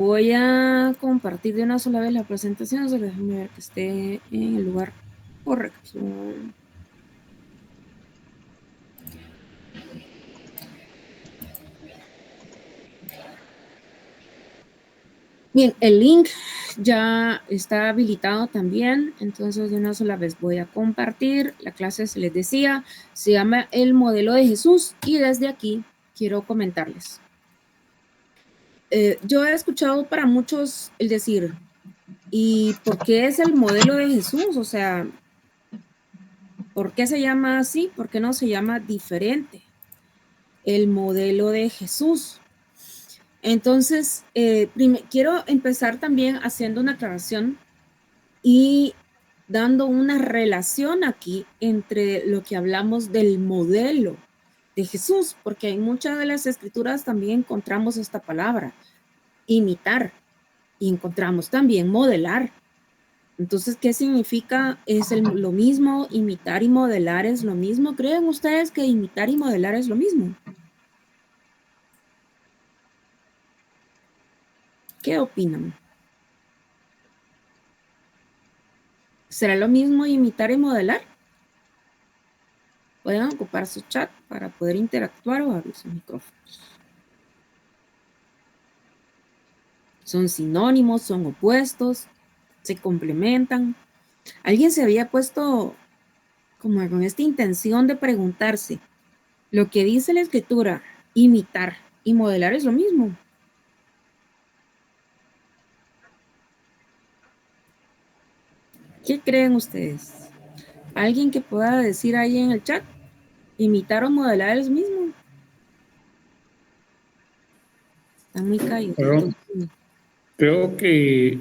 Voy a compartir de una sola vez la presentación, solo déjame ver que esté en el lugar correcto. Bien, el link ya está habilitado también, entonces de una sola vez voy a compartir. La clase, se les decía, se llama El Modelo de Jesús y desde aquí quiero comentarles. Yo he escuchado para muchos el decir, ¿y por qué es el modelo de Jesús? O sea, ¿por qué se llama así? ¿Por qué no se llama diferente? El modelo de Jesús. Entonces, quiero empezar también haciendo una aclaración y dando una relación aquí entre lo que hablamos del modelo de Jesús, porque en muchas de las escrituras también encontramos esta palabra, imitar, y encontramos también modelar. Entonces, ¿qué significa? ¿Es lo mismo? ¿Imitar y modelar es lo mismo? ¿Creen ustedes que imitar y modelar es lo mismo? ¿Qué opinan? ¿Será lo mismo imitar y modelar? Pueden ocupar su chat para poder interactuar o abrir sus micrófonos. Son sinónimos, son opuestos, se complementan. Alguien se había puesto como con esta intención de preguntarse, ¿lo que dice la escritura, imitar y modelar es lo mismo? ¿Qué creen ustedes? ¿Alguien que pueda decir ahí en el chat? ¿Imitar o modelar es lo mismo? Está muy calladito. Creo que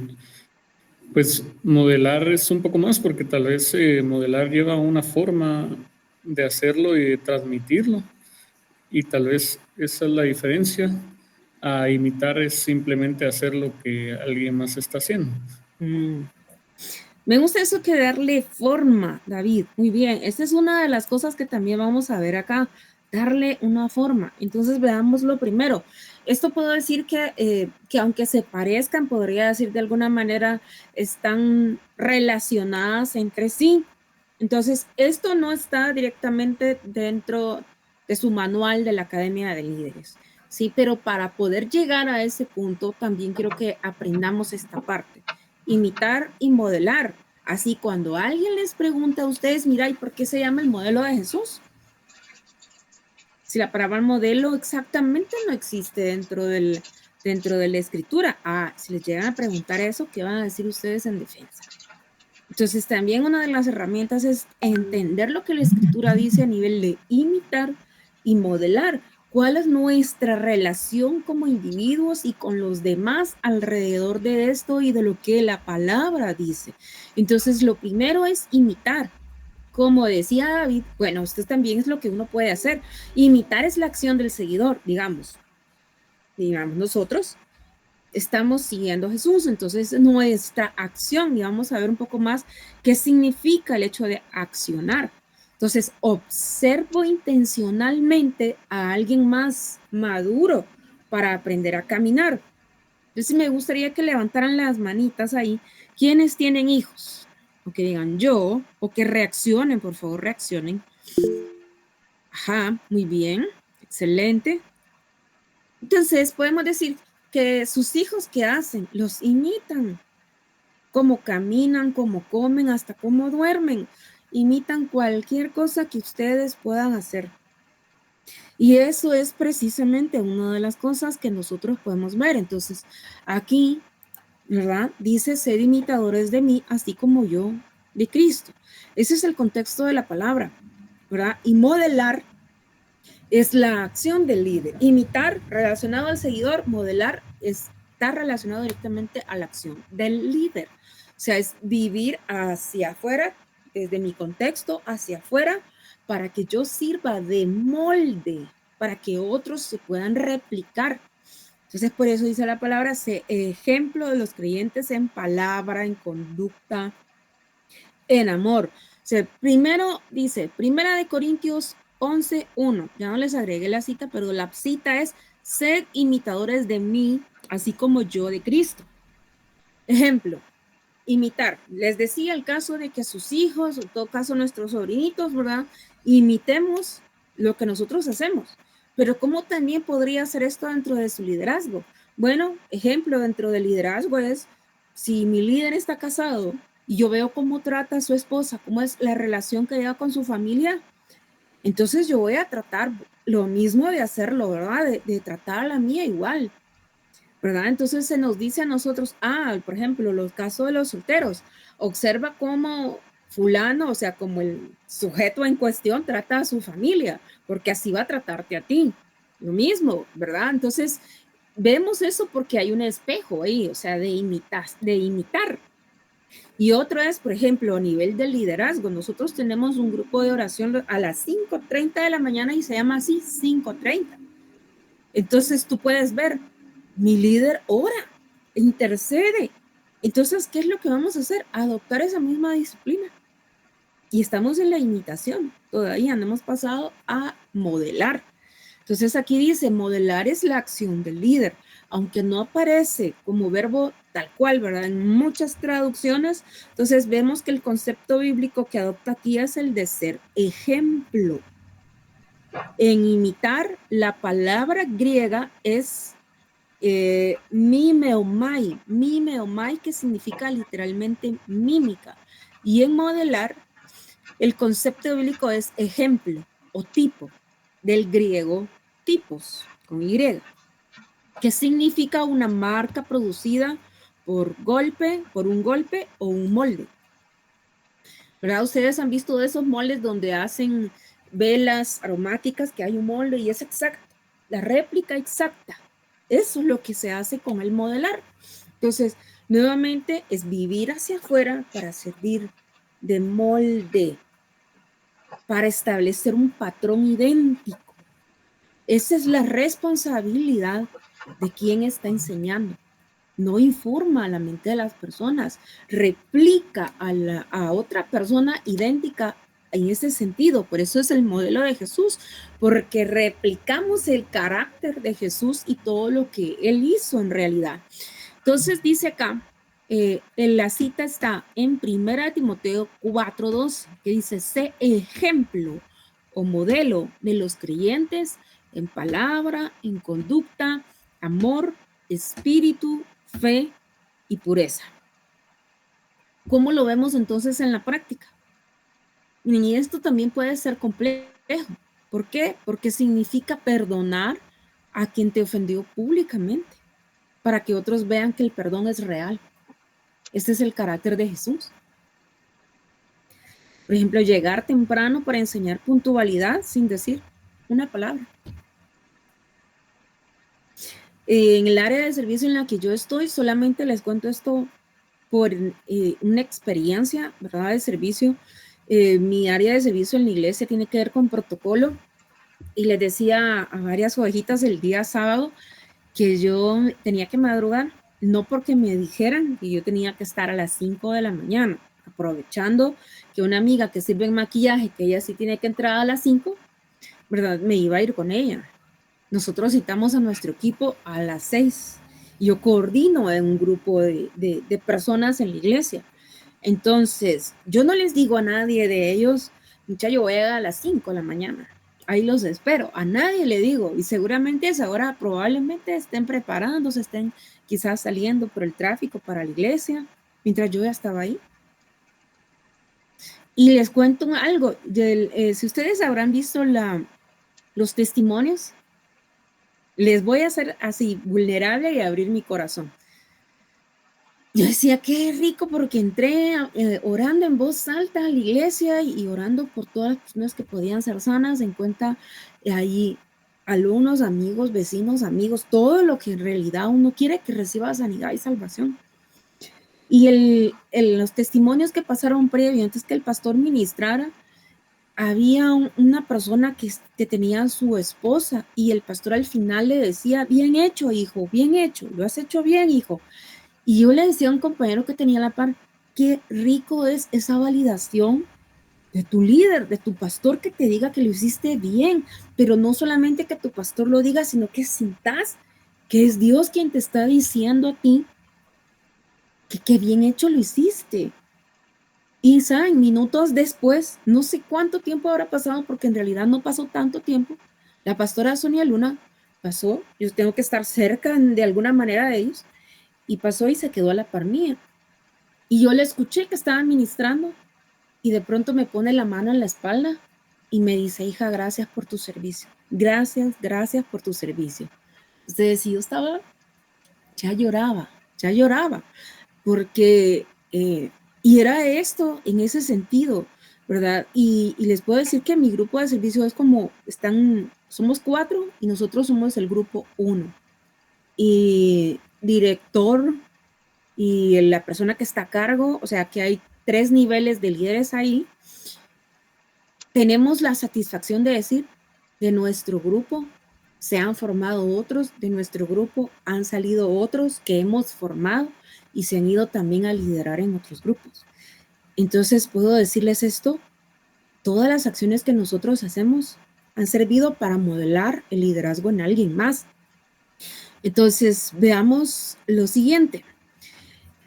pues modelar es un poco más porque tal vez modelar lleva una forma de hacerlo y de transmitirlo y tal vez esa es la diferencia. A imitar es simplemente hacer lo que alguien más está haciendo. Me gusta eso que darle forma, David. Muy bien, esta es una de las cosas que también vamos a ver acá, darle una forma. Entonces veámoslo primero. Esto puedo decir que aunque se parezcan, podría decir de alguna manera, están relacionadas entre sí. Entonces, esto no está directamente dentro de su manual de la Academia de Líderes. Sí, pero para poder llegar a ese punto, también quiero que aprendamos esta parte. Imitar y modelar. Así cuando alguien les pregunta a ustedes, mira, ¿y por qué se llama el modelo de Jesús? Si la palabra modelo exactamente no existe dentro de la escritura. Si les llegan a preguntar eso, ¿qué van a decir ustedes en defensa? Entonces también una de las herramientas es entender lo que la escritura dice a nivel de imitar y modelar. ¿Cuál es nuestra relación como individuos y con los demás alrededor de esto y de lo que la palabra dice? Entonces lo primero es imitar. Como decía David, bueno, esto también es lo que uno puede hacer. Imitar es la acción del seguidor, digamos. Digamos, nosotros estamos siguiendo a Jesús, entonces nuestra acción, y vamos a ver un poco más qué significa el hecho de accionar. Entonces, observo intencionalmente a alguien más maduro para aprender a caminar. Entonces, me gustaría que levantaran las manitas ahí, quienes tienen hijos, o que digan yo, o que reaccionen, por favor, reaccionen. Ajá, muy bien, excelente. Entonces, podemos decir que sus hijos, ¿qué hacen? Los imitan. Cómo caminan, cómo comen, hasta cómo duermen. Imitan cualquier cosa que ustedes puedan hacer. Y eso es precisamente una de las cosas que nosotros podemos ver. Entonces, aquí, ¿verdad? Dice, ser imitadores de mí, así como yo de Cristo. Ese es el contexto de la palabra, ¿verdad? Y modelar es la acción del líder. Imitar relacionado al seguidor, modelar está relacionado directamente a la acción del líder. O sea, es vivir hacia afuera, desde mi contexto hacia afuera, para que yo sirva de molde, para que otros se puedan replicar. Entonces, por eso dice la palabra, ejemplo de los creyentes en palabra, en conducta, en amor. O sea, primero dice, Primera de Corintios 11:1. Ya no les agregué la cita, pero la cita es, sed imitadores de mí, así como yo de Cristo. Ejemplo, imitar. Les decía el caso de que sus hijos, en todo caso nuestros sobrinitos, ¿verdad? Imitemos lo que nosotros hacemos. Pero ¿cómo también podría hacer esto dentro de su liderazgo? Bueno, ejemplo dentro del liderazgo es, si mi líder está casado y yo veo cómo trata a su esposa, cómo es la relación que lleva con su familia, entonces yo voy a tratar lo mismo de hacerlo, ¿verdad? De tratar a la mía igual, ¿verdad? Entonces se nos dice a nosotros, por ejemplo, los casos de los solteros, observa cómo fulano, o sea, como el sujeto en cuestión trata a su familia, porque así va a tratarte a ti. Lo mismo, ¿verdad? Entonces, vemos eso porque hay un espejo ahí, o sea, de imitar. Y otro es, por ejemplo, a nivel del liderazgo. Nosotros tenemos un grupo de oración a las 5:30 de la mañana y se llama así 5:30. Entonces tú puedes ver, mi líder ora, intercede. Entonces, ¿qué es lo que vamos a hacer? Adoptar esa misma disciplina. Y estamos en la imitación. Todavía no hemos pasado a modelar. Entonces aquí dice, modelar es la acción del líder. Aunque no aparece como verbo tal cual, ¿verdad? En muchas traducciones, entonces vemos que el concepto bíblico que adopta aquí es el de ser ejemplo. En imitar, la palabra griega es mimeomai, que significa literalmente mímica. Y en modelar, el concepto bíblico es ejemplo o tipo, del griego tipos, con Y, que significa una marca producida por un golpe o un molde. ¿Verdad? Ustedes han visto de esos moldes donde hacen velas aromáticas, que hay un molde y es exacto, la réplica exacta. Eso es lo que se hace con el modelar. Entonces, nuevamente es vivir hacia afuera para servir de molde, para establecer un patrón idéntico. Esa es la responsabilidad de quien está enseñando. No informa a la mente de las personas, replica a otra persona idéntica en ese sentido. Por eso es el modelo de Jesús, porque replicamos el carácter de Jesús y todo lo que él hizo en realidad. Entonces dice acá, en la cita está en 1 Timoteo 4:2, que dice, sé ejemplo o modelo de los creyentes en palabra, en conducta, amor, espíritu, fe y pureza. ¿Cómo lo vemos entonces en la práctica? Y esto también puede ser complejo. ¿Por qué? Porque significa perdonar a quien te ofendió públicamente, para que otros vean que el perdón es real. Este es el carácter de Jesús. Por ejemplo, llegar temprano para enseñar puntualidad sin decir una palabra. En el área de servicio en la que yo estoy, solamente les cuento esto por una experiencia, ¿verdad? De servicio. Mi área de servicio en la iglesia tiene que ver con protocolo. Y les decía a varias ovejitas el día sábado que yo tenía que madrugar, no porque me dijeran que yo tenía que estar a las 5 de la mañana, aprovechando que una amiga que sirve en maquillaje, que ella sí tiene que entrar a las 5, ¿verdad? Me iba a ir con ella. Nosotros citamos a nuestro equipo a las 6. Yo coordino en un grupo de personas en la iglesia. Entonces, yo no les digo a nadie de ellos, muchacho, voy a llegar a las 5 de la mañana. Ahí los espero. A nadie le digo. Y seguramente a esa hora probablemente estén preparándose, estén quizás saliendo por el tráfico para la iglesia, mientras yo ya estaba ahí. Y les cuento algo. Si ustedes habrán visto los testimonios, les voy a hacer así vulnerable y abrir mi corazón. Yo decía, qué rico, porque entré orando en voz alta a la iglesia y orando por todas las personas que podían ser sanas, en cuenta ahí alumnos, amigos, vecinos, amigos, todo lo que en realidad uno quiere que reciba sanidad y salvación. Y los testimonios que pasaron previo, antes que el pastor ministrara, había una persona que tenía a su esposa y el pastor al final le decía, bien hecho, hijo, bien hecho, lo has hecho bien, hijo. Y yo le decía a un compañero que tenía a la par, qué rico es esa validación de tu líder, de tu pastor, que te diga que lo hiciste bien, pero no solamente que tu pastor lo diga, sino que sintas que es Dios quien te está diciendo a ti que bien hecho lo hiciste. Y saben, minutos después, no sé cuánto tiempo habrá pasado, porque en realidad no pasó tanto tiempo, la pastora Sonia Luna pasó, yo tengo que estar cerca de alguna manera de ellos, y pasó y se quedó a la par mía. Y yo le escuché que estaba ministrando, y de pronto me pone la mano en la espalda y me dice: hija, gracias por tu servicio. Gracias por tu servicio. Entonces, si yo estaba, ya lloraba, porque, y era esto en ese sentido, ¿verdad? Y les puedo decir que mi grupo de servicio es como, somos 4 y nosotros somos el grupo 1. Y director y la persona que está a cargo, o sea que hay 3 niveles de líderes ahí. Tenemos la satisfacción de decir, de nuestro grupo se han formado otros, de nuestro grupo han salido otros que hemos formado y se han ido también a liderar en otros grupos. Entonces puedo decirles esto: todas las acciones que nosotros hacemos han servido para modelar el liderazgo en alguien más. Entonces veamos lo siguiente.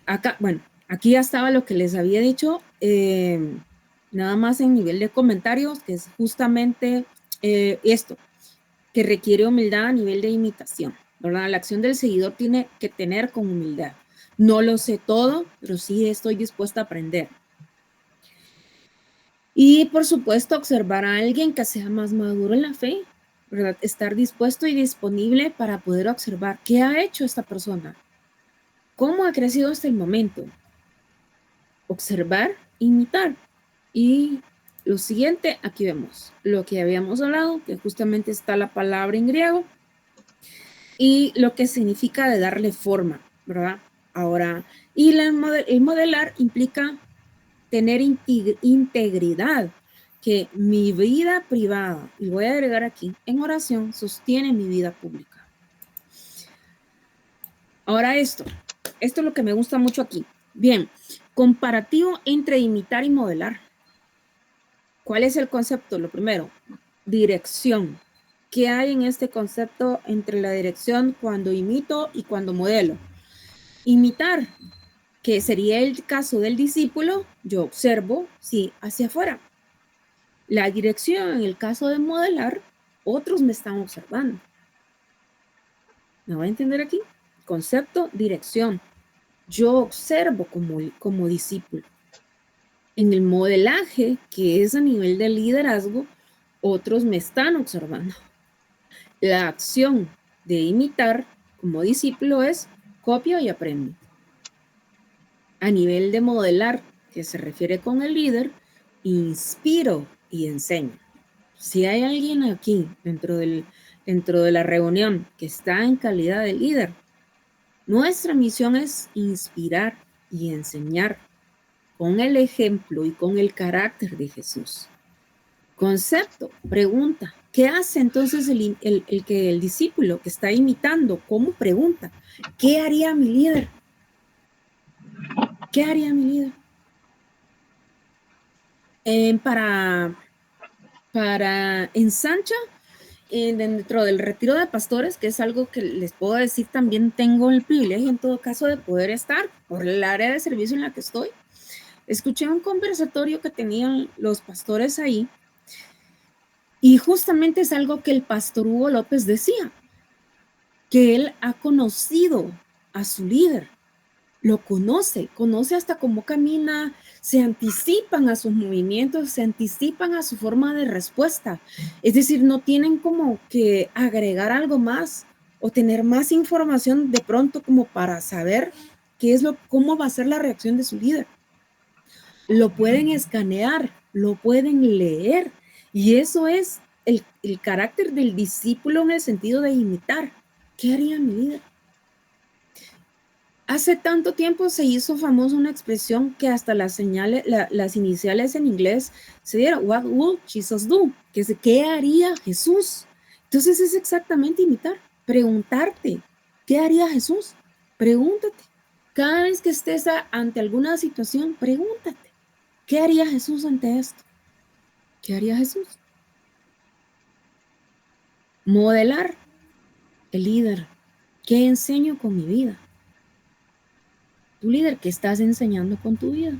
Acá, bueno, aquí ya estaba lo que les había dicho, nada más en nivel de comentarios, que es justamente esto, que requiere humildad a nivel de imitación, ¿verdad? La acción del seguidor tiene que tener con humildad. No lo sé todo, pero sí estoy dispuesta a aprender. Y por supuesto, observar a alguien que sea más maduro en la fe, ¿verdad? Estar dispuesto y disponible para poder observar qué ha hecho esta persona, cómo ha crecido hasta el momento. Observar, imitar. Y lo siguiente, aquí vemos lo que habíamos hablado, que justamente está la palabra en griego, y lo que significa de darle forma, ¿verdad? Ahora, y el modelar implica tener integridad, que mi vida privada, y voy a agregar aquí, en oración, sostiene mi vida pública. Ahora esto es lo que me gusta mucho aquí. Bien, comparativo entre imitar y modelar. ¿Cuál es el concepto? Lo primero, dirección. ¿Qué hay en este concepto entre la dirección cuando imito y cuando modelo? Imitar, que sería el caso del discípulo, yo observo, sí, hacia afuera. La dirección, en el caso de modelar, otros me están observando. ¿Me voy a entender aquí? Concepto, dirección. Yo observo como discípulo. En el modelaje, que es a nivel de liderazgo, otros me están observando. La acción de imitar como discípulo es copio y aprendo. A nivel de modelar, que se refiere con el líder, inspiro y enseño. Si hay alguien aquí dentro de la reunión que está en calidad de líder, nuestra misión es inspirar y enseñar con el ejemplo y con el carácter de Jesús. Concepto, pregunta. ¿Qué hace entonces el discípulo que está imitando? ¿Cómo pregunta? ¿Qué haría mi líder? ¿Qué haría mi líder? Para ensancha, dentro del retiro de pastores, que es algo que les puedo decir, también tengo el privilegio en todo caso de poder estar por el área de servicio en la que estoy. Escuché un conversatorio que tenían los pastores ahí y justamente es algo que el pastor Hugo López decía, que él ha conocido a su líder, lo conoce hasta cómo camina, se anticipan a sus movimientos, se anticipan a su forma de respuesta. Es decir, no tienen como que agregar algo más o tener más información de pronto como para saber cómo va a ser la reacción de su líder. Lo pueden escanear, lo pueden leer, y eso es el carácter del discípulo en el sentido de imitar. ¿Qué haría mi líder? Hace tanto tiempo se hizo famosa una expresión que hasta las iniciales en inglés se dieron: What would Jesus do? Que es ¿qué haría Jesús? Entonces es exactamente imitar, preguntarte, ¿qué haría Jesús? Pregúntate. Cada vez que estés ante alguna situación, pregúntate, ¿qué haría Jesús ante esto? ¿Qué haría Jesús? Modelar el líder. ¿Qué enseño con mi vida? Tu líder, ¿qué estás enseñando con tu vida?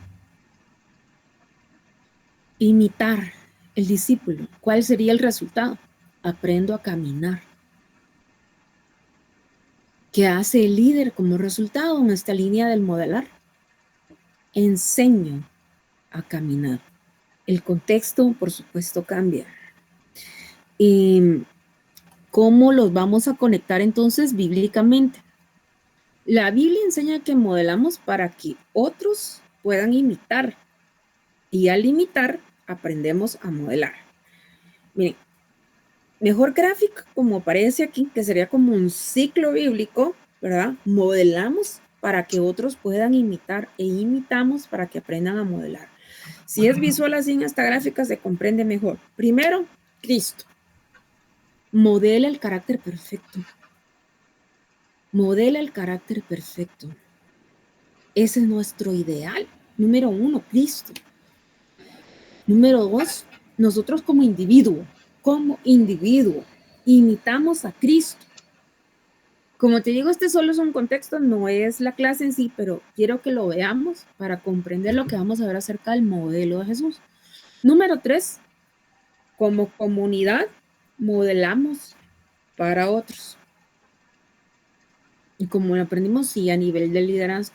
Imitar el discípulo. ¿Cuál sería el resultado? Aprendo a caminar. ¿Qué hace el líder como resultado en esta línea del modelar? Enseño a caminar. El contexto, por supuesto, cambia. ¿Y cómo los vamos a conectar entonces bíblicamente? La Biblia enseña que modelamos para que otros puedan imitar. Y al imitar, aprendemos a modelar. Miren, mejor gráfico, como aparece aquí, que sería como un ciclo bíblico, ¿verdad? Modelamos para que otros puedan imitar e imitamos para que aprendan a modelar. Si es visual así en esta gráfica se comprende mejor. Primero, Cristo. Modela el carácter perfecto. Modela el carácter perfecto. Ese es nuestro ideal. Número 1, Cristo. Número 2, nosotros como individuo, imitamos a Cristo. Como te digo, este solo es un contexto, no es la clase en sí, pero quiero que lo veamos para comprender lo que vamos a ver acerca del modelo de Jesús. Número 3, como comunidad, modelamos para otros. Y como lo aprendimos, sí, a nivel de liderazgo.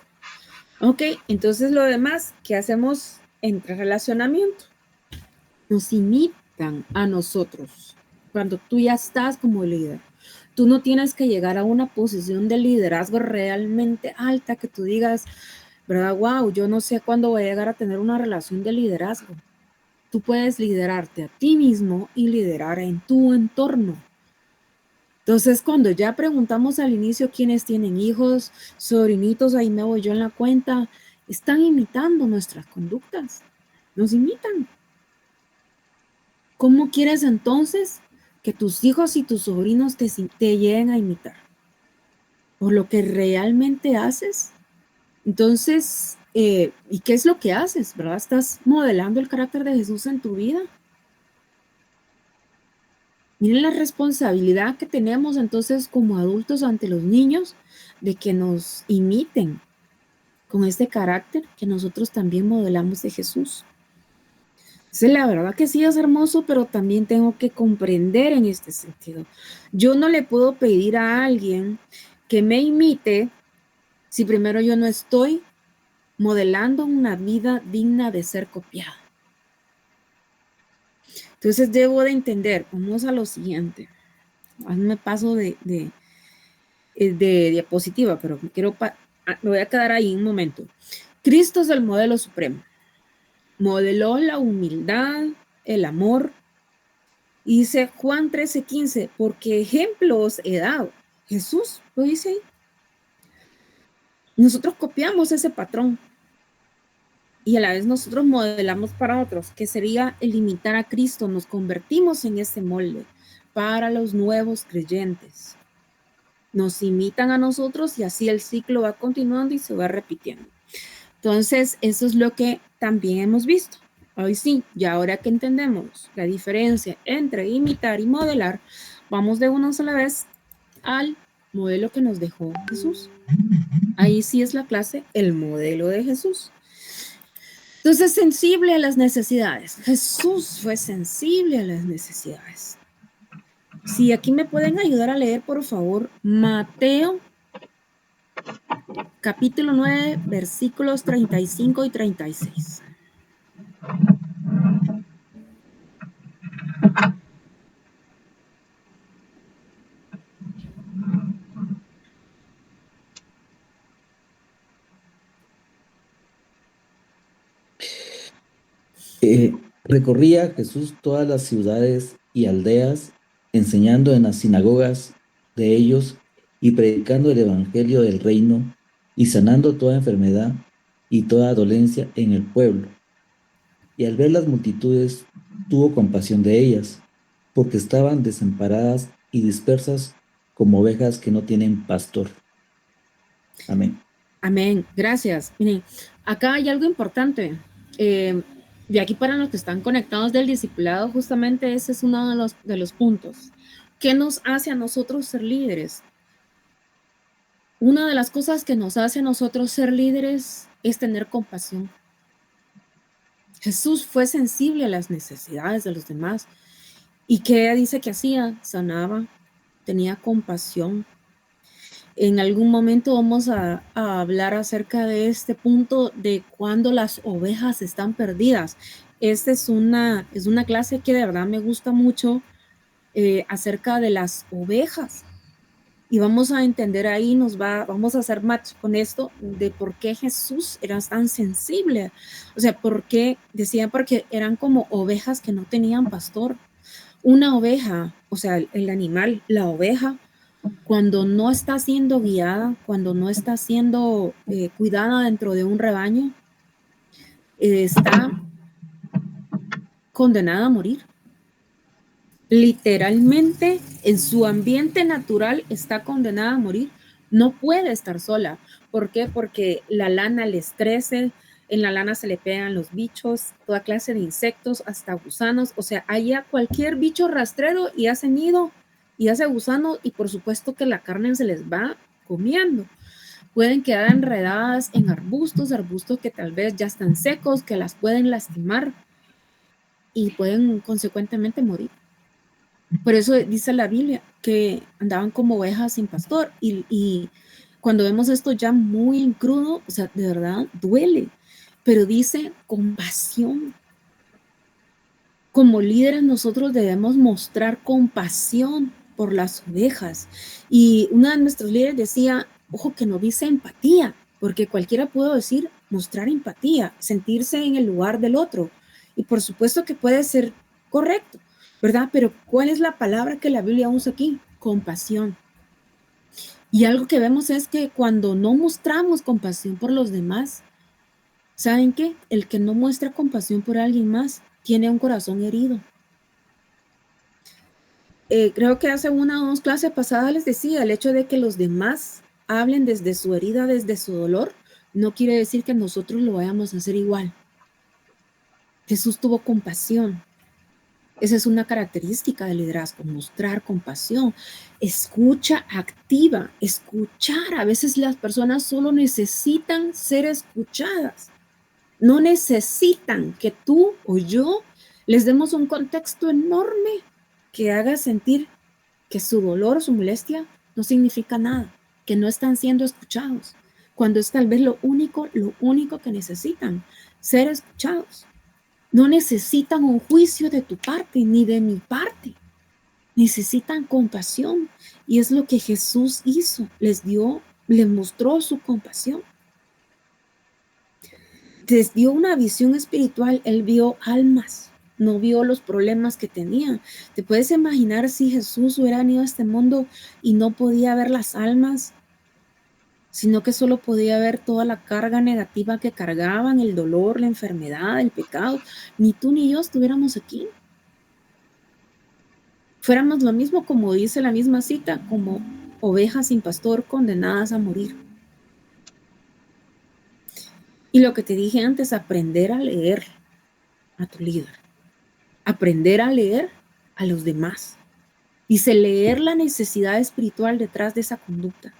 Ok, entonces lo demás, ¿qué hacemos entre relacionamiento? Nos imitan a nosotros cuando tú ya estás como líder. Tú no tienes que llegar a una posición de liderazgo realmente alta que tú digas, ¿verdad? Wow, yo no sé cuándo voy a llegar a tener una relación de liderazgo. Tú puedes liderarte a ti mismo y liderar en tu entorno. Entonces, cuando ya preguntamos al inicio quiénes tienen hijos, sobrinitos, ahí me voy yo en la cuenta, están imitando nuestras conductas. Nos imitan. ¿Cómo quieres entonces que tus hijos y tus sobrinos te lleguen a imitar? ¿Por lo que realmente haces? Entonces, ¿y qué es lo que haces? ¿Verdad? ¿Estás modelando el carácter de Jesús en tu vida? Miren la responsabilidad que tenemos entonces como adultos ante los niños de que nos imiten con este carácter que nosotros también modelamos de Jesús. Sí, la verdad que sí es hermoso, pero también tengo que comprender en este sentido. Yo no le puedo pedir a alguien que me imite si primero yo no estoy modelando una vida digna de ser copiada. Entonces debo de entender, vamos a lo siguiente. Me paso de diapositiva, pero me voy a quedar ahí un momento. Cristo es el modelo supremo. Modeló la humildad, el amor. Y dice Juan 13:15, porque ejemplos he dado. Jesús lo dice ahí. Nosotros copiamos ese patrón y a la vez nosotros modelamos para otros, que sería el imitar a Cristo. Nos convertimos en ese molde para los nuevos creyentes. Nos imitan a nosotros y así el ciclo va continuando y se va repitiendo. Entonces, eso es lo que también hemos visto. Hoy sí, y ahora que entendemos la diferencia entre imitar y modelar, vamos de una sola vez al modelo que nos dejó Jesús. Ahí sí es la clase, el modelo de Jesús. Entonces, sensible a las necesidades. Jesús fue sensible a las necesidades. Si aquí me pueden ayudar a leer, por favor, Mateo capítulo 9, versículos 35 y 36. Recorría Jesús todas las ciudades y aldeas, enseñando en las sinagogas de ellos y predicando el evangelio del reino y sanando toda enfermedad y toda dolencia en el pueblo. Y al ver las multitudes, tuvo compasión de ellas, porque estaban desamparadas y dispersas como ovejas que no tienen pastor. Amén. Amén. Gracias. Miren, acá hay algo importante. De aquí para los que están conectados del discipulado, justamente ese es uno de los puntos. ¿Qué nos hace a nosotros ser líderes? Una de las cosas que nos hace a nosotros ser líderes es tener compasión. Jesús fue sensible a las necesidades de los demás. ¿Y qué dice que hacía? Sanaba, tenía compasión. En algún momento vamos a hablar acerca de este punto de cuando las ovejas están perdidas. Esta es una clase que de verdad me gusta mucho acerca de las ovejas. Y vamos a entender ahí, vamos a hacer match con esto de por qué Jesús era tan sensible. O sea, porque eran como ovejas que no tenían pastor. Una oveja, o sea, el animal, la oveja, cuando no está siendo guiada, cuando no está siendo cuidada dentro de un rebaño, está condenada a morir. Literalmente, en su ambiente natural está condenada a morir. No puede estar sola. ¿Por qué? Porque la lana les crece, en la lana se le pegan los bichos, toda clase de insectos, hasta gusanos. O sea, allá cualquier bicho rastrero y hace nido y hace gusano, y por supuesto que la carne se les va comiendo. Pueden quedar enredadas en arbustos que tal vez ya están secos, que las pueden lastimar y pueden consecuentemente morir. Por eso dice la Biblia que andaban como ovejas sin pastor, y cuando vemos esto ya muy en crudo, o sea, de verdad duele, pero dice compasión. Como líderes nosotros debemos mostrar compasión por las ovejas. Y una de nuestros líderes decía, ojo, que no dice empatía, porque cualquiera puede decir mostrar empatía, sentirse en el lugar del otro. Y por supuesto que puede ser correcto, ¿verdad? Pero ¿cuál es la palabra que la Biblia usa aquí? Compasión. Y algo que vemos es que cuando no mostramos compasión por los demás, ¿saben qué? El que no muestra compasión por alguien más tiene un corazón herido. Creo que hace una o dos clases pasadas les decía, el hecho de que los demás hablen desde su herida, desde su dolor, no quiere decir que nosotros lo vayamos a hacer igual. Jesús tuvo compasión. Esa es una característica del liderazgo, mostrar compasión, escucha activa, escuchar. A veces las personas solo necesitan ser escuchadas. No necesitan que tú o yo les demos un contexto enorme que haga sentir que su dolor o su molestia no significa nada, que no están siendo escuchados, cuando es tal vez lo único que necesitan, ser escuchados. No necesitan un juicio de tu parte ni de mi parte. Necesitan compasión. Y es lo que Jesús hizo. Les mostró su compasión. Les dio una visión espiritual. Él vio almas, no vio los problemas que tenían. ¿Te puedes imaginar si Jesús hubiera venido a este mundo y no podía ver las almas, sino que solo podía ver toda la carga negativa que cargaban, el dolor, la enfermedad, el pecado? Ni tú ni yo estuviéramos aquí. Fuéramos lo mismo, como dice la misma cita, como ovejas sin pastor condenadas a morir. Y lo que te dije antes, aprender a leer a tu líder, aprender a leer a los demás. Dice, leer la necesidad espiritual detrás de esa conducta.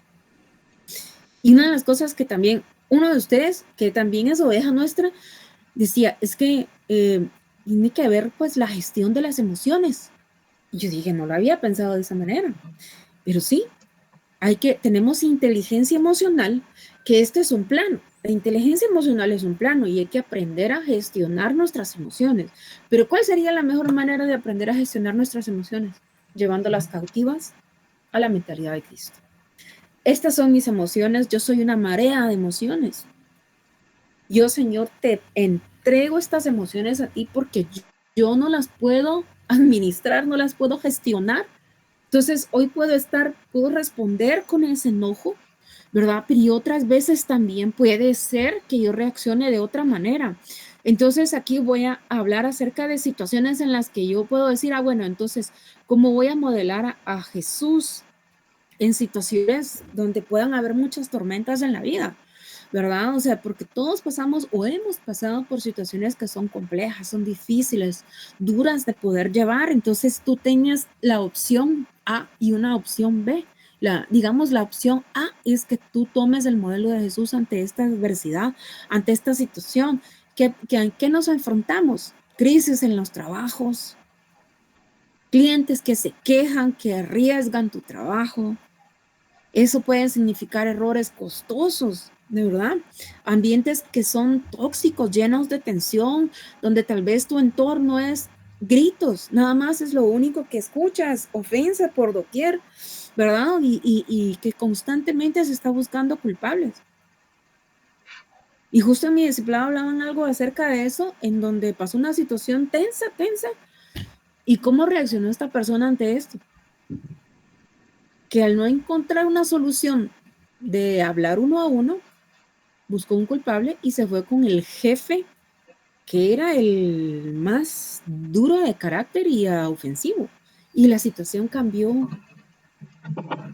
Y una de las cosas que también, uno de ustedes, que también es oveja nuestra, decía, es que tiene que ver pues la gestión de las emociones. Y yo dije, no lo había pensado de esa manera, pero sí, tenemos inteligencia emocional, que este es un plano. La inteligencia emocional es un plano y hay que aprender a gestionar nuestras emociones. Pero ¿cuál sería la mejor manera de aprender a gestionar nuestras emociones? Llevándolas cautivas a la mentalidad de Cristo. Estas son mis emociones, yo soy una marea de emociones. Yo, Señor, te entrego estas emociones a ti porque yo no las puedo administrar, no las puedo gestionar. Entonces, hoy puedo responder con ese enojo, ¿verdad? Pero otras veces también puede ser que yo reaccione de otra manera. Entonces, aquí voy a hablar acerca de situaciones en las que yo puedo decir, bueno, entonces, ¿cómo voy a modelar a Jesús en situaciones donde puedan haber muchas tormentas en la vida? ¿Verdad? O sea, porque todos pasamos o hemos pasado por situaciones que son complejas, son difíciles, duras de poder llevar. Entonces tú tenías la opción A y una opción B. digamos, la opción A es que tú tomes el modelo de Jesús ante esta adversidad, ante esta situación. ¿En qué nos enfrentamos? Crisis en los trabajos, clientes que se quejan, que arriesgan tu trabajo. Eso puede significar errores costosos, de verdad. Ambientes que son tóxicos, llenos de tensión, donde tal vez tu entorno es gritos, nada más es lo único que escuchas, ofensa por doquier, ¿verdad? Y que constantemente se está buscando culpables. Y justo en mi discipulado hablaban algo acerca de eso, en donde pasó una situación tensa, y cómo reaccionó esta persona ante esto. Que al no encontrar una solución de hablar uno a uno, buscó un culpable y se fue con el jefe, que era el más duro de carácter y ofensivo. Y la situación cambió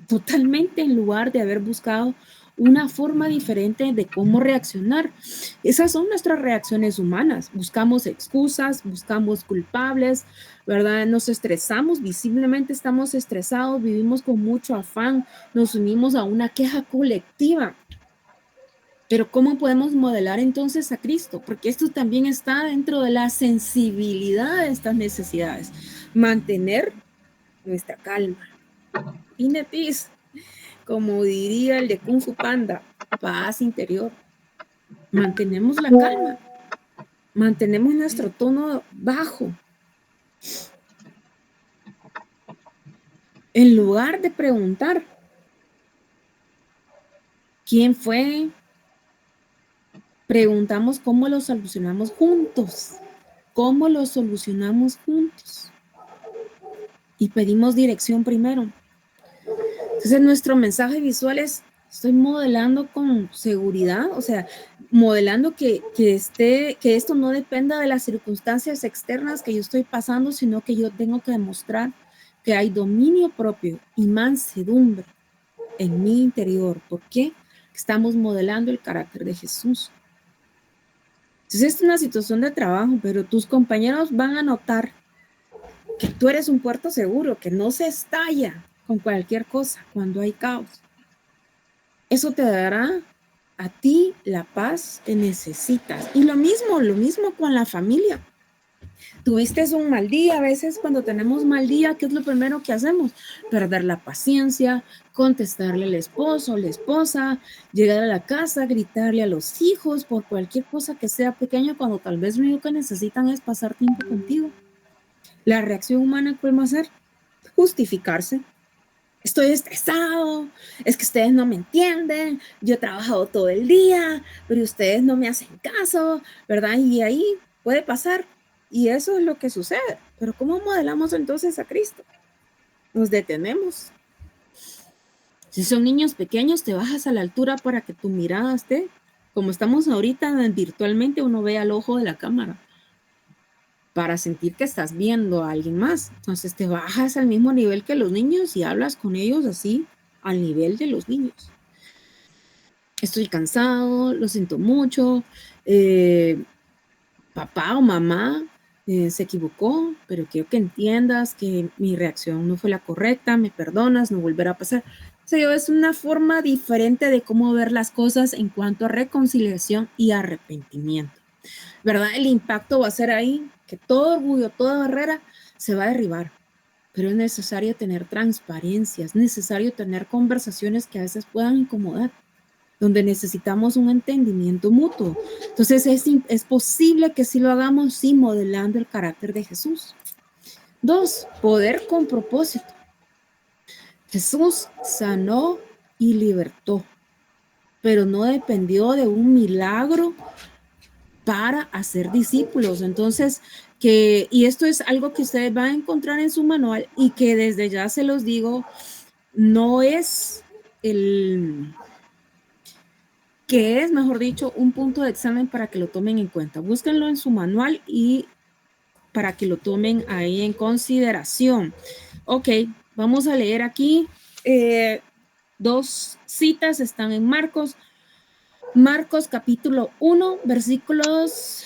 totalmente en lugar de haber buscado una forma diferente de cómo reaccionar. Esas son nuestras reacciones humanas. Buscamos excusas, buscamos culpables, ¿verdad? Nos estresamos, visiblemente estamos estresados, vivimos con mucho afán, nos unimos a una queja colectiva. Pero ¿cómo podemos modelar entonces a Cristo? Porque esto también está dentro de la sensibilidad de estas necesidades. Mantener nuestra calma. Inner peace, como diría el de Kung Fu Panda, paz interior. Mantenemos la calma. Mantenemos nuestro tono bajo. En lugar de preguntar, ¿quién fue? Preguntamos cómo lo solucionamos juntos. ¿Cómo lo solucionamos juntos? Y pedimos dirección primero. Entonces nuestro mensaje visual es, estoy modelando con seguridad, o sea, modelando que esto no dependa de las circunstancias externas que yo estoy pasando, sino que yo tengo que demostrar que hay dominio propio y mansedumbre en mi interior. ¿Por qué? Estamos modelando el carácter de Jesús. Entonces, esta es una situación de trabajo, pero tus compañeros van a notar que tú eres un puerto seguro, que no se estalla con cualquier cosa cuando hay caos. Eso te dará a ti la paz que necesitas. Y lo mismo con la familia. Tuviste un mal día, a veces cuando tenemos mal día, ¿qué es lo primero que hacemos? Perder la paciencia, contestarle al esposo, la esposa, llegar a la casa, gritarle a los hijos por cualquier cosa que sea pequeña, cuando tal vez lo único que necesitan es pasar tiempo contigo. La reacción humana, ¿cuál va a ser? Justificarse. Estoy estresado, es que ustedes no me entienden, yo he trabajado todo el día, pero ustedes no me hacen caso, ¿verdad? Y ahí puede pasar. Y eso es lo que sucede. Pero ¿cómo modelamos entonces a Cristo? Nos detenemos. Si son niños pequeños, te bajas a la altura para que tu mirada esté, como estamos ahorita virtualmente, uno ve al ojo de la cámara, para sentir que estás viendo a alguien más. Entonces te bajas al mismo nivel que los niños y hablas con ellos así, al nivel de los niños. Estoy cansado, lo siento mucho, papá o mamá se equivocó, pero quiero que entiendas que mi reacción no fue la correcta, me perdonas, no volverá a pasar. O sea, es una forma diferente de cómo ver las cosas en cuanto a reconciliación y arrepentimiento, ¿verdad? El impacto va a ser ahí, que todo orgullo, toda barrera se va a derribar, pero es necesario tener transparencia, es necesario tener conversaciones que a veces puedan incomodar, donde necesitamos un entendimiento mutuo. Entonces es posible que sí lo hagamos, sí, modelando el carácter de Jesús. 2, poder con propósito. Jesús sanó y libertó, pero no dependió de un milagro para hacer discípulos. Entonces, y esto es algo que ustedes van a encontrar en su manual y que desde ya se los digo, no es mejor dicho, un punto de examen para que lo tomen en cuenta. Búsquenlo en su manual y para que lo tomen ahí en consideración. Ok, vamos a leer aquí 2 citas, están en Marcos. Marcos capítulo 1, versículos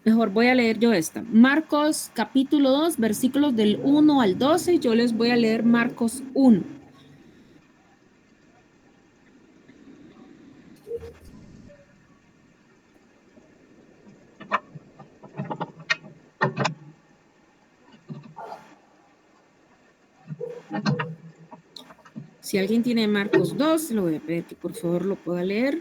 Mejor voy a leer yo esta. Marcos capítulo 2, versículos del 1 al 12. Yo les voy a leer Marcos 1. Si alguien tiene Marcos 2, le voy a pedir que por favor lo pueda leer.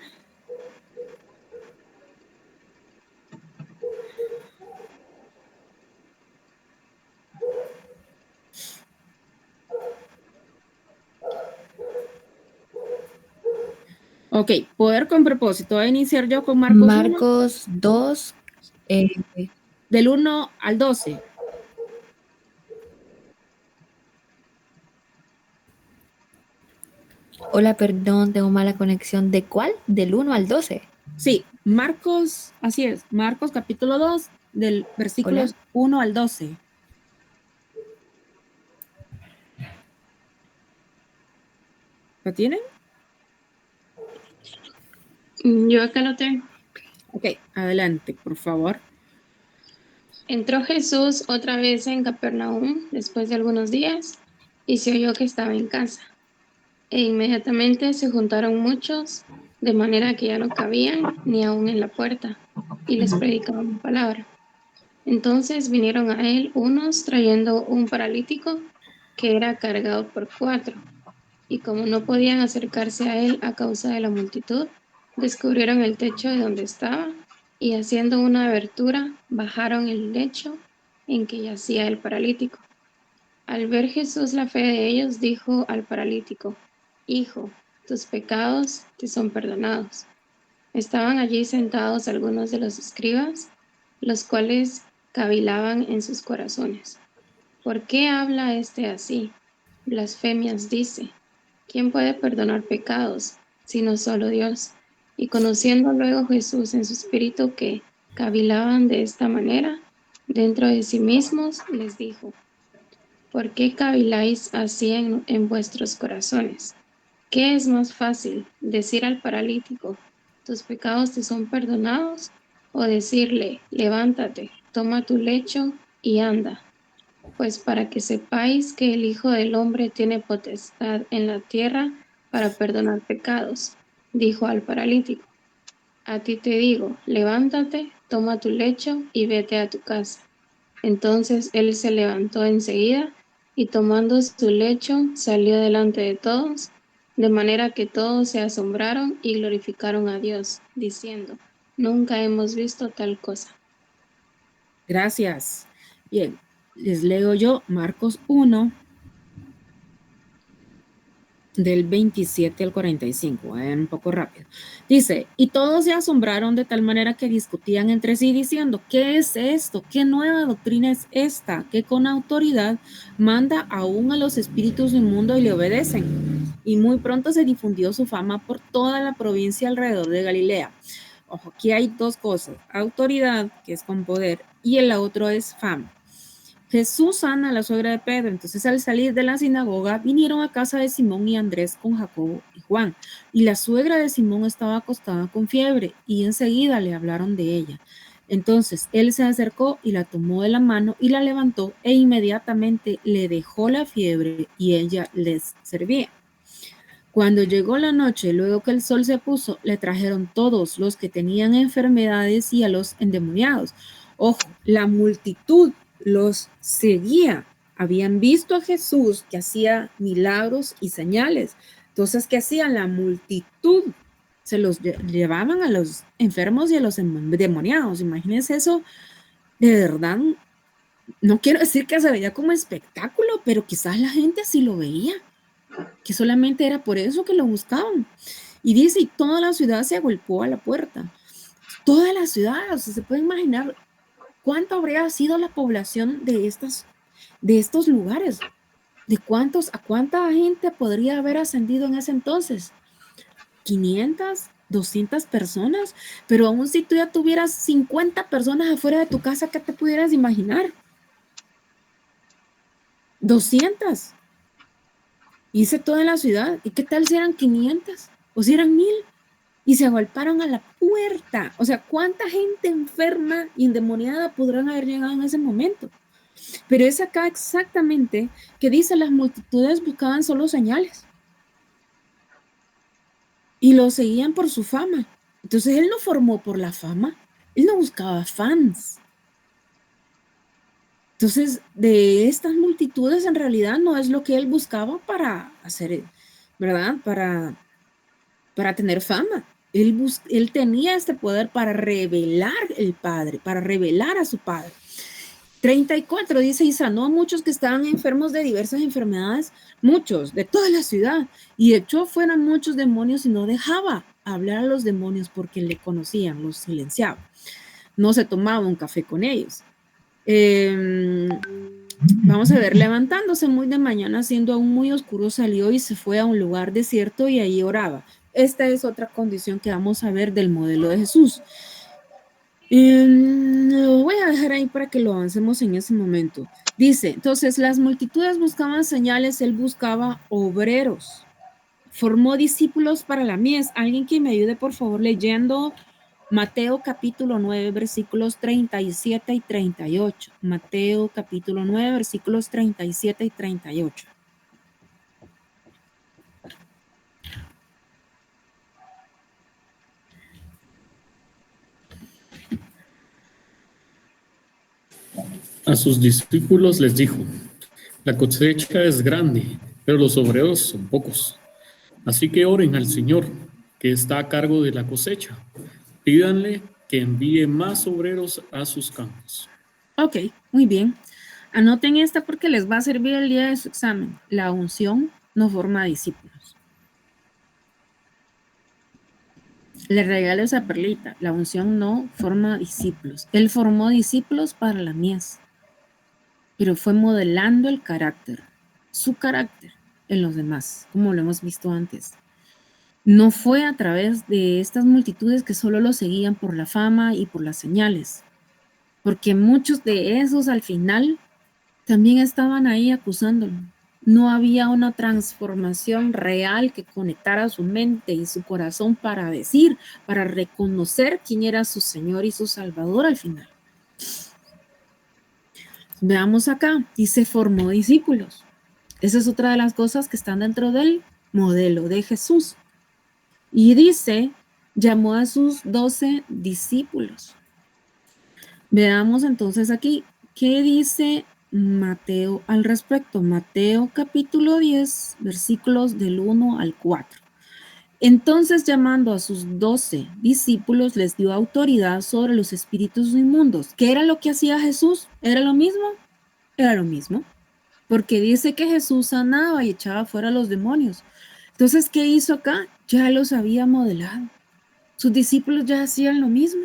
Ok, poder con propósito. Voy a iniciar yo con Marcos 1, Marcos 2, del 1 al 12. hola, perdón, tengo mala conexión. ¿De cuál? ¿Del 1 al 12? Sí, Marcos, así es, Marcos capítulo 2, del versículos 1 al 12. ¿Lo tienen? Yo acá lo tengo. Ok, adelante, por favor. Entró Jesús otra vez en Capernaum después de algunos días y se oyó que estaba en casa. E inmediatamente se juntaron muchos, de manera que ya no cabían ni aún en la puerta, y les predicaban la palabra. Entonces vinieron a él unos trayendo un paralítico que era cargado por 4, y como no podían acercarse a él a causa de la multitud, descubrieron el techo de donde estaba y haciendo una abertura bajaron el lecho en que yacía el paralítico. Al ver Jesús la fe de ellos, dijo al paralítico: Hijo, tus pecados te son perdonados. Estaban allí sentados algunos de los escribas, los cuales cavilaban en sus corazones. ¿Por qué habla este así? Blasfemias dice. ¿Quién puede perdonar pecados, sino solo Dios? Y conociendo luego Jesús en su espíritu que cavilaban de esta manera, dentro de sí mismos, les dijo: ¿Por qué caviláis así en vuestros corazones? ¿Qué es más fácil, decir al paralítico, tus pecados te son perdonados, o decirle, levántate, toma tu lecho y anda? Pues para que sepáis que el Hijo del Hombre tiene potestad en la tierra para perdonar pecados, dijo al paralítico. A ti te digo, levántate, toma tu lecho y vete a tu casa. Entonces él se levantó enseguida y tomando su lecho salió delante de todos, de manera que todos se asombraron y glorificaron a Dios, diciendo: Nunca hemos visto tal cosa. Gracias. Bien, les leo yo Marcos 1, del 27 al 45. Vayan un poco rápido. Dice, y todos se asombraron de tal manera que discutían entre sí diciendo, ¿qué es esto? ¿Qué nueva doctrina es esta? Que con autoridad manda aún a los espíritus inmundos y le obedecen. Y muy pronto se difundió su fama por toda la provincia alrededor de Galilea. Ojo, aquí hay dos cosas, autoridad, que es con poder, y el otro es fama. Jesús sana a la suegra de Pedro. Entonces, al salir de la sinagoga, vinieron a casa de Simón y Andrés con Jacobo y Juan. Y la suegra de Simón estaba acostada con fiebre, y enseguida le hablaron de ella. Entonces, él se acercó y la tomó de la mano y la levantó, e inmediatamente le dejó la fiebre, y ella les servía. Cuando llegó la noche, luego que el sol se puso, le trajeron todos los que tenían enfermedades y a los endemoniados. Ojo, la multitud los seguía. Habían visto a Jesús que hacía milagros y señales. Entonces, ¿qué hacían? La multitud se los llevaban a los enfermos y a los endemoniados. Imagínense eso, de verdad. No quiero decir que se veía como espectáculo, pero quizás la gente así lo veía, que solamente era por eso que lo buscaban. Y dice, y toda la ciudad se agolpó a la puerta. Toda la ciudad, o sea, se puede imaginar cuánto habría sido la población de estos lugares, de a cuánta gente podría haber ascendido en ese entonces. 500, 200 personas, pero aún si tú ya tuvieras 50 personas afuera de tu casa, ¿qué te pudieras imaginar? 200. Hice todo en la ciudad. ¿Y qué tal si eran 500? ¿O si eran 1000? y se agolparon a la puerta. O sea, ¿cuánta gente enferma y endemoniada podrán haber llegado en ese momento? Pero es acá exactamente que dice: las multitudes buscaban solo señales y lo seguían por su fama. Entonces él no formó por la fama, él no buscaba fans. Entonces, de estas multitudes en realidad no es lo que él buscaba para hacer, ¿verdad? Para tener fama. Él tenía este poder para revelar el Padre, para revelar a su Padre. 34 dice: y sanó a muchos que estaban enfermos de diversas enfermedades, muchos, de toda la ciudad, y echó fuera muchos demonios y no dejaba hablar a los demonios porque le conocían, los silenciaba. No se tomaba un café con ellos. Vamos a ver: levantándose muy de mañana, siendo aún muy oscuro, salió y se fue a un lugar desierto y allí oraba. Esta es otra condición que vamos a ver del modelo de Jesús. Lo voy a dejar ahí para que lo avancemos en ese momento. Dice: entonces las multitudes buscaban señales, él buscaba obreros. Formó discípulos para la mies. Alguien que me ayude, por favor, leyendo Mateo capítulo 9, versículos 37 y 38. Mateo capítulo 9, versículos 37 y 38. A sus discípulos les dijo: la cosecha es grande, pero los obreros son pocos. Así que oren al Señor, que está a cargo de la cosecha. Pídanle que envíe más obreros a sus campos. Ok, muy bien. Anoten esta porque les va a servir el día de su examen. La unción no forma discípulos. Les regalo esa perlita. La unción no forma discípulos. Él formó discípulos para la mies, pero fue modelando el carácter, su carácter en los demás, como lo hemos visto antes. No fue a través de estas multitudes que solo lo seguían por la fama y por las señales, porque muchos de esos al final también estaban ahí acusándolo. No había una transformación real que conectara su mente y su corazón para decir, para reconocer quién era su Señor y su Salvador al final. Veamos acá, dice: formó discípulos. Esa es otra de las cosas que están dentro del modelo de Jesús. Y dice: llamó a sus 12 discípulos. Veamos entonces aquí, ¿qué dice Mateo al respecto? Mateo capítulo 10, versículos del 1 al 4. Entonces, llamando a sus 12 discípulos, les dio autoridad sobre los espíritus inmundos. ¿Qué era lo que hacía Jesús? ¿Era lo mismo? Era lo mismo, porque dice que Jesús sanaba y echaba fuera a los demonios. Entonces, ¿qué hizo acá? Ya los había modelado. Sus discípulos ya hacían lo mismo.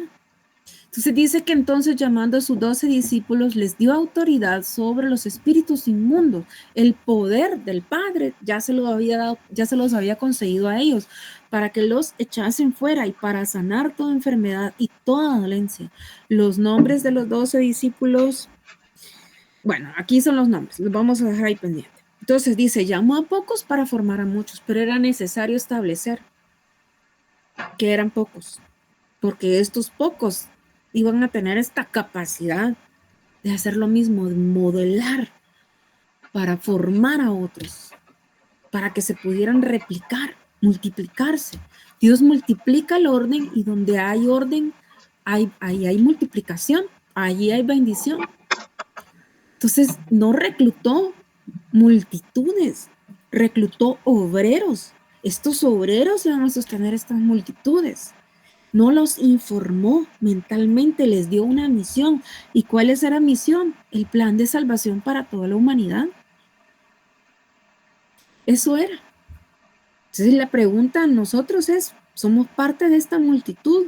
Entonces dice que entonces, llamando a sus 12 discípulos, les dio autoridad sobre los espíritus inmundos. El poder del Padre ya se lo había dado, ya se los había concedido a ellos para que los echasen fuera y para sanar toda enfermedad y toda dolencia. Los nombres de los 12 discípulos, bueno, aquí son los nombres, los vamos a dejar ahí pendiente. Entonces dice: llamó a pocos para formar a muchos, pero era necesario establecer que eran pocos, porque estos pocos iban a tener esta capacidad de hacer lo mismo, de modelar para formar a otros, para que se pudieran replicar, multiplicarse. Dios multiplica el orden, y donde hay orden, hay multiplicación, allí hay bendición. Entonces, no reclutó multitudes, reclutó obreros. Estos obreros iban a sostener estas multitudes. No los informó mentalmente, les dio una misión. ¿Y cuál es esa misión? El plan de salvación para toda la humanidad. Eso era. Entonces la pregunta a nosotros es: ¿somos parte de esta multitud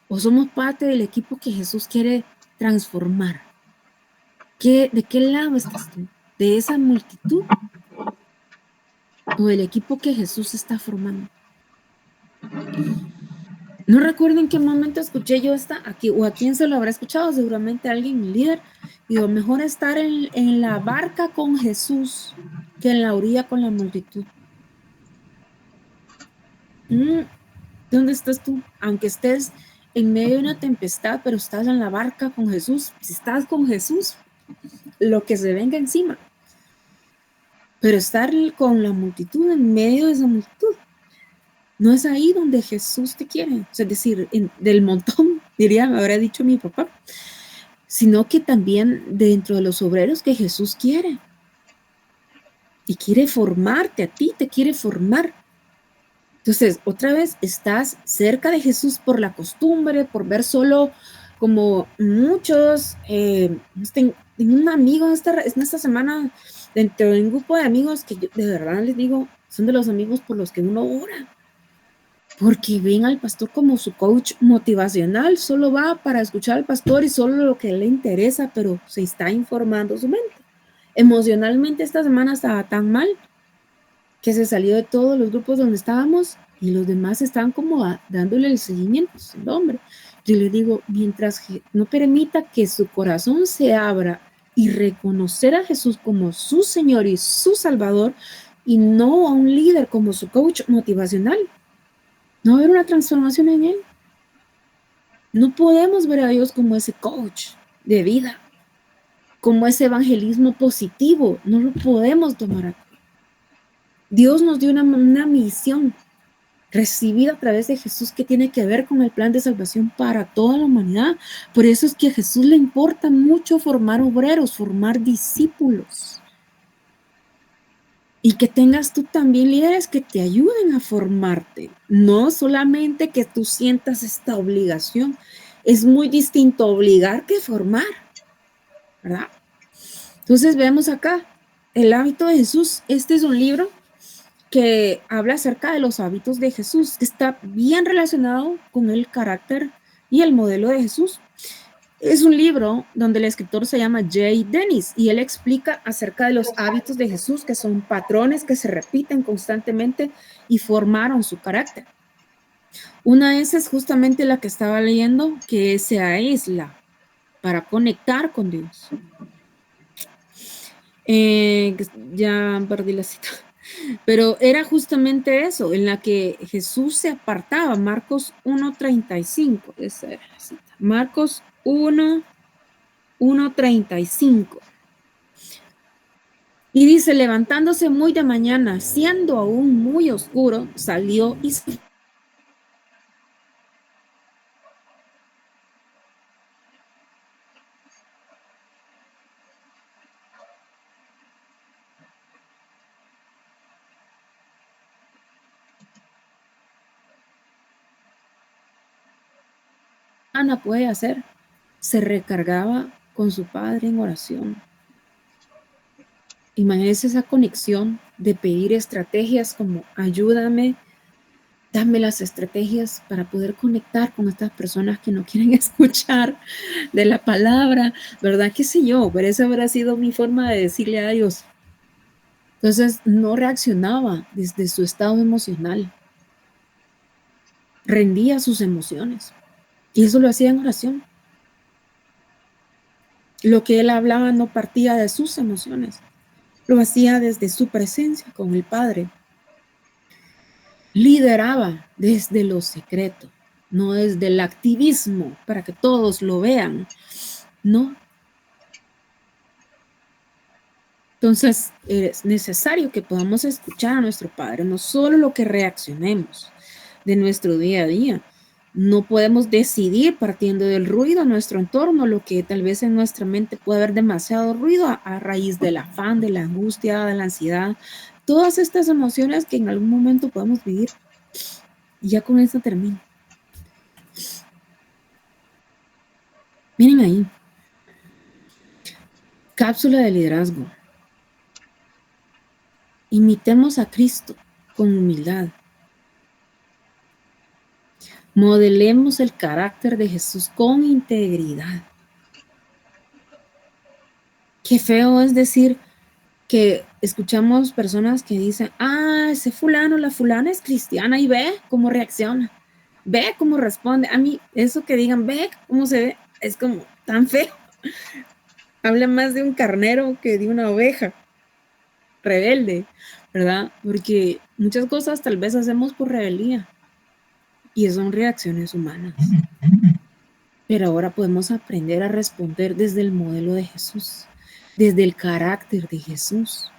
o somos parte del equipo que Jesús quiere transformar? ¿De qué lado estás tú? ¿De esa multitud o del equipo que Jesús está formando? No recuerdo en qué momento escuché yo esta aquí, o a quién se lo habrá escuchado, seguramente a alguien, un líder. Digo: mejor estar en la barca con Jesús que en la orilla con la multitud. Entonces ¿Dónde estás tú? Aunque estés en medio de una tempestad, pero estás en la barca con Jesús. Si estás con Jesús, lo que se venga encima. Pero estar con la multitud, en medio de esa multitud, no es ahí donde Jesús te quiere. O sea, es decir, del montón, diría, me habría dicho mi papá, sino que también dentro de los obreros que Jesús quiere. Y quiere formarte a ti, te quiere formar. Entonces, otra vez, estás cerca de Jesús por la costumbre, por ver solo como muchos. Tengo un amigo en esta semana, dentro de un grupo de amigos que yo de verdad les digo, son de los amigos por los que uno ora. Porque ven al pastor como su coach motivacional, solo va para escuchar al pastor y solo lo que le interesa, pero se está informando su mente. Emocionalmente esta semana estaba tan mal que se salió de todos los grupos donde estábamos y los demás estaban como dándole el seguimiento al hombre. Yo le digo, mientras no permita que su corazón se abra y reconocer a Jesús como su Señor y su Salvador y no a un líder como su coach motivacional, no va a haber una transformación en él. No podemos ver a Dios como ese coach de vida, como ese evangelismo positivo. No lo podemos tomar aquí. Dios nos dio una misión recibida a través de Jesús que tiene que ver con el plan de salvación para toda la humanidad. Por eso es que a Jesús le importa mucho formar obreros, formar discípulos. Y que tengas tú también líderes que te ayuden a formarte. No solamente que tú sientas esta obligación. Es muy distinto obligar que formar, ¿verdad? Entonces vemos acá el hábito de Jesús. Este es un libro que habla acerca de los hábitos de Jesús, que está bien relacionado con el carácter y el modelo de Jesús. Es un libro donde el escritor se llama Jay Dennis y él explica acerca de los hábitos de Jesús, que son patrones que se repiten constantemente y formaron su carácter. Una de esas es justamente la que estaba leyendo, que se aísla para conectar con Dios. Ya perdí la cita. Pero era justamente eso, en la que Jesús se apartaba, Marcos 1:35, esa era la cita, Marcos 1:35. Y dice, levantándose muy de mañana, siendo aún muy oscuro, salió y se Ana puede hacer, se recargaba con su padre en oración. Imagínense esa conexión de pedir estrategias como ayúdame, dame las estrategias para poder conectar con estas personas que no quieren escuchar de la palabra, ¿verdad? ¿Qué sé yo? Pero esa habrá sido mi forma de decirle a Dios. Entonces no reaccionaba desde su estado emocional, rendía sus emociones y eso lo hacía en oración. Lo que él hablaba no partía de sus emociones, lo hacía desde su presencia con el Padre. Lideraba desde lo secreto, no desde el activismo para que todos lo vean, no. Entonces es necesario que podamos escuchar a nuestro Padre, no solo lo que reaccionemos de nuestro día a día. No podemos decidir partiendo del ruido en nuestro entorno, lo que tal vez en nuestra mente puede haber demasiado ruido a raíz del afán, de la angustia, de la ansiedad, todas estas emociones que en algún momento podemos vivir. Y ya con eso termino. Miren ahí. Cápsula de liderazgo. Imitemos a Cristo con humildad. Modelemos el carácter de Jesús con integridad. Qué feo es decir que escuchamos personas que dicen, ese fulano, la fulana es cristiana y ve cómo reacciona, ve cómo responde. A mí eso que digan, ve cómo se ve, es como tan feo. Habla más de un carnero que de una oveja rebelde, ¿verdad? Porque muchas cosas tal vez hacemos por rebeldía. y son reacciones humanas. Pero ahora podemos aprender a responder desde el modelo de Jesús, desde el carácter de Jesús.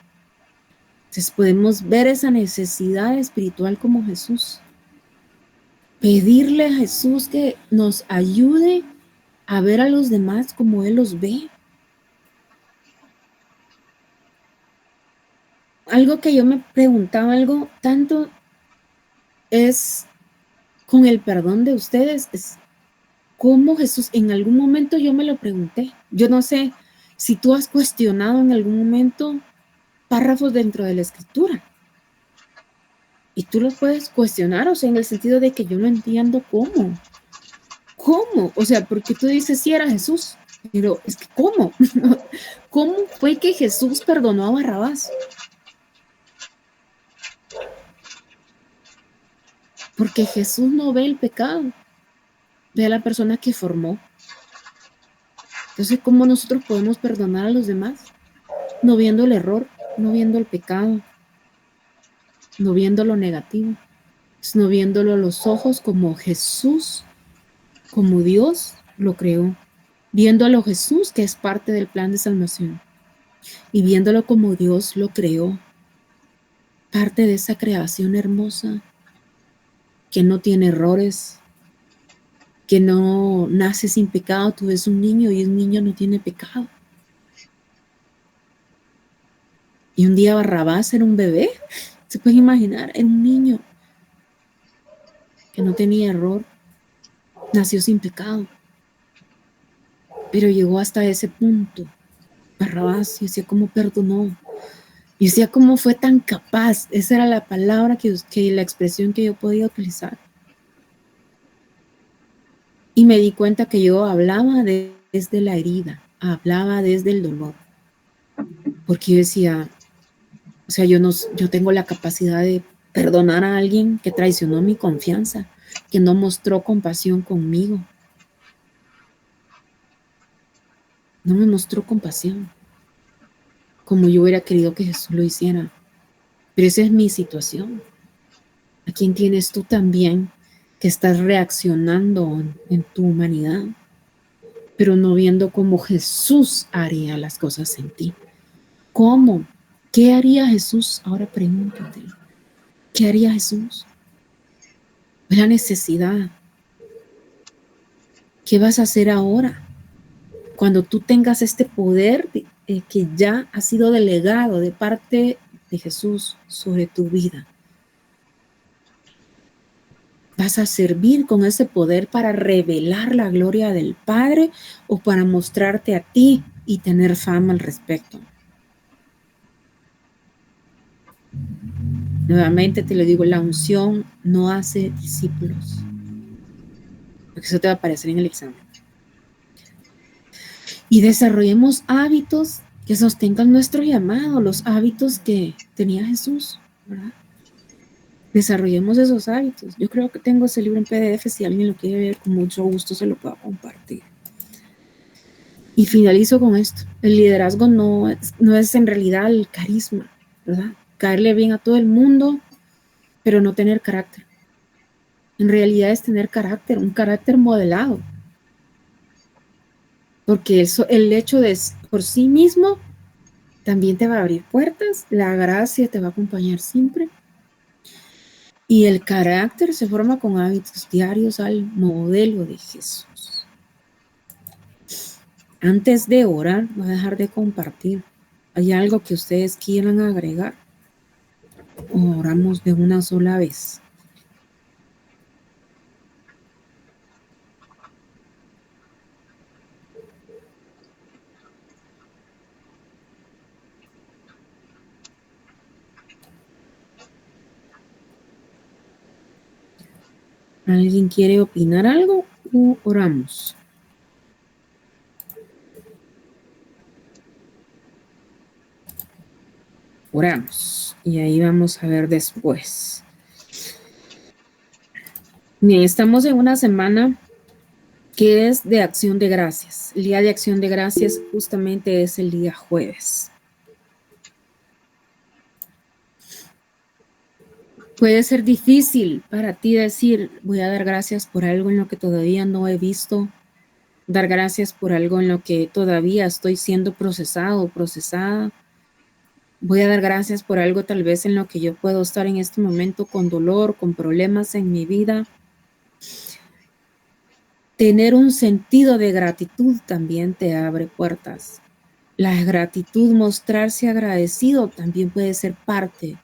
Entonces podemos ver esa necesidad espiritual como Jesús. Pedirle a Jesús que nos ayude a ver a los demás como Él los ve. Algo que yo me preguntaba, algo tanto es con el perdón de ustedes, es cómo Jesús, en algún momento yo me lo pregunté. Yo no sé si tú has cuestionado en algún momento párrafos dentro de la escritura. Y tú los puedes cuestionar, o sea, en el sentido de que yo no entiendo cómo. ¿Cómo? O sea, porque tú dices, sí era Jesús, pero es que ¿cómo? ¿Cómo fue que Jesús perdonó a Barrabás? Porque Jesús no ve el pecado, ve a la persona que formó. Entonces, ¿cómo nosotros podemos perdonar a los demás? No viendo el error, no viendo el pecado, no viendo lo negativo, no viéndolo a los ojos como Jesús, como Dios lo creó, viéndolo Jesús que es parte del plan de salvación y viéndolo como Dios lo creó, parte de esa creación hermosa que no tiene errores, que no nace sin pecado. Tú ves un niño y un niño no tiene pecado. Y un día Barrabás era un bebé, se puede imaginar, era un niño que no tenía error, nació sin pecado, pero llegó hasta ese punto. Barrabás, y decía cómo perdonó, y decía cómo fue tan capaz. Esa era la palabra que la expresión que yo podía utilizar. Y me di cuenta que yo hablaba desde la herida, hablaba desde el dolor, porque yo decía, o sea, yo tengo la capacidad de perdonar a alguien que traicionó mi confianza, que no mostró compasión conmigo. No me mostró compasión como yo hubiera querido que Jesús lo hiciera. Pero esa es mi situación. ¿A quién tienes tú también que estás reaccionando en tu humanidad, pero no viendo cómo Jesús haría las cosas en ti? ¿Cómo? ¿Qué haría Jesús? Ahora pregúntate. ¿Qué haría Jesús? La necesidad. ¿Qué vas a hacer ahora? Cuando tú tengas este poder que ya ha sido delegado de parte de Jesús sobre tu vida. ¿Vas a servir con ese poder para revelar la gloria del Padre o para mostrarte a ti y tener fama al respecto? Nuevamente te lo digo, la unción no hace discípulos. Porque eso te va a aparecer en el examen. Y desarrollemos hábitos que sostengan nuestro llamado, los hábitos que tenía Jesús, ¿verdad? Desarrollemos esos hábitos. Yo creo que tengo ese libro en PDF. Si alguien lo quiere ver, con mucho gusto se lo puedo compartir. Y finalizo con esto. El liderazgo no es en realidad el carisma, ¿verdad? Caerle bien a todo el mundo, pero no tener carácter. En realidad es tener carácter, un carácter modelado. Porque el hecho de por sí mismo también te va a abrir puertas, la gracia te va a acompañar siempre. Y el carácter se forma con hábitos diarios al modelo de Jesús. Antes de orar, voy a dejar de compartir. ¿Hay algo que ustedes quieran agregar? ¿O oramos de una sola vez? ¿Alguien quiere opinar algo o oramos? Oramos. Y ahí vamos a ver después. Bien, estamos en una semana que es de acción de gracias. El día de acción de gracias justamente es el día jueves. Puede ser difícil para ti decir, voy a dar gracias por algo en lo que todavía no he visto, dar gracias por algo en lo que todavía estoy siendo procesado o procesada. Voy a dar gracias por algo tal vez en lo que yo puedo estar en este momento con dolor, con problemas en mi vida. Tener un sentido de gratitud también te abre puertas. La gratitud, mostrarse agradecido, también puede ser parte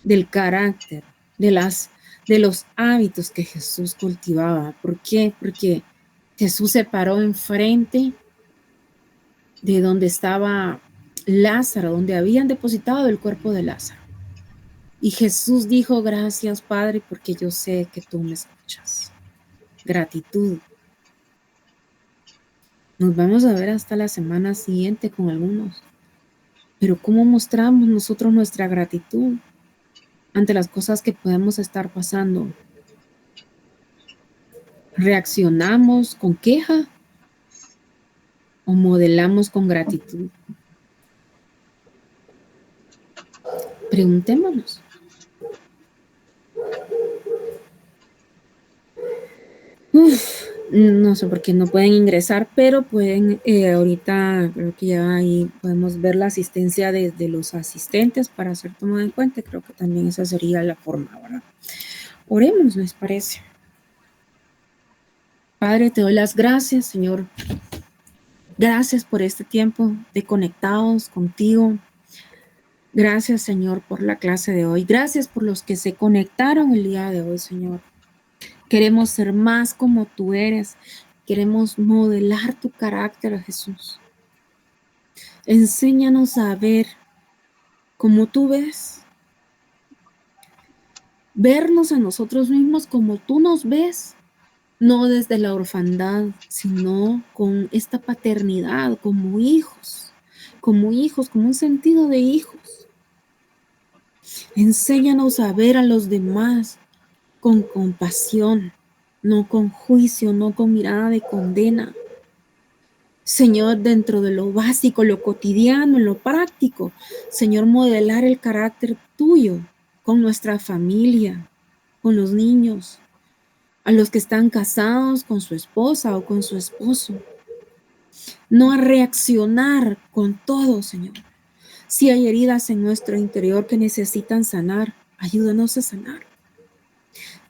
del carácter, de los hábitos que Jesús cultivaba. ¿Por qué? Porque Jesús se paró enfrente de donde estaba Lázaro, donde habían depositado el cuerpo de Lázaro. Y Jesús dijo, gracias, Padre, porque yo sé que tú me escuchas. Gratitud. Nos vamos a ver hasta la semana siguiente con algunos. Pero ¿cómo mostramos nosotros nuestra gratitud ante las cosas que podemos estar pasando? ¿Reaccionamos con queja o modelamos con gratitud? Preguntémonos. No sé por qué no pueden ingresar, pero pueden, ahorita creo que ya ahí podemos ver la asistencia de los asistentes para ser tomada en cuenta. Creo que también esa sería la forma, ¿verdad? Oremos, ¿les parece? Padre, te doy las gracias, Señor. Gracias por este tiempo de conectados contigo. Gracias, Señor, por la clase de hoy. Gracias por los que se conectaron el día de hoy, Señor. Queremos ser más como tú eres. Queremos modelar tu carácter, Jesús. Enséñanos a ver como tú ves. Vernos a nosotros mismos como tú nos ves. No desde la orfandad, sino con esta paternidad, como hijos, como un sentido de hijos. Enséñanos a ver a los demás con compasión, no con juicio, no con mirada de condena. Señor, dentro de lo básico, lo cotidiano, lo práctico, Señor, modelar el carácter tuyo con nuestra familia, con los niños, a los que están casados con su esposa o con su esposo. No a reaccionar con todo, Señor. Si hay heridas en nuestro interior que necesitan sanar, ayúdanos a sanar.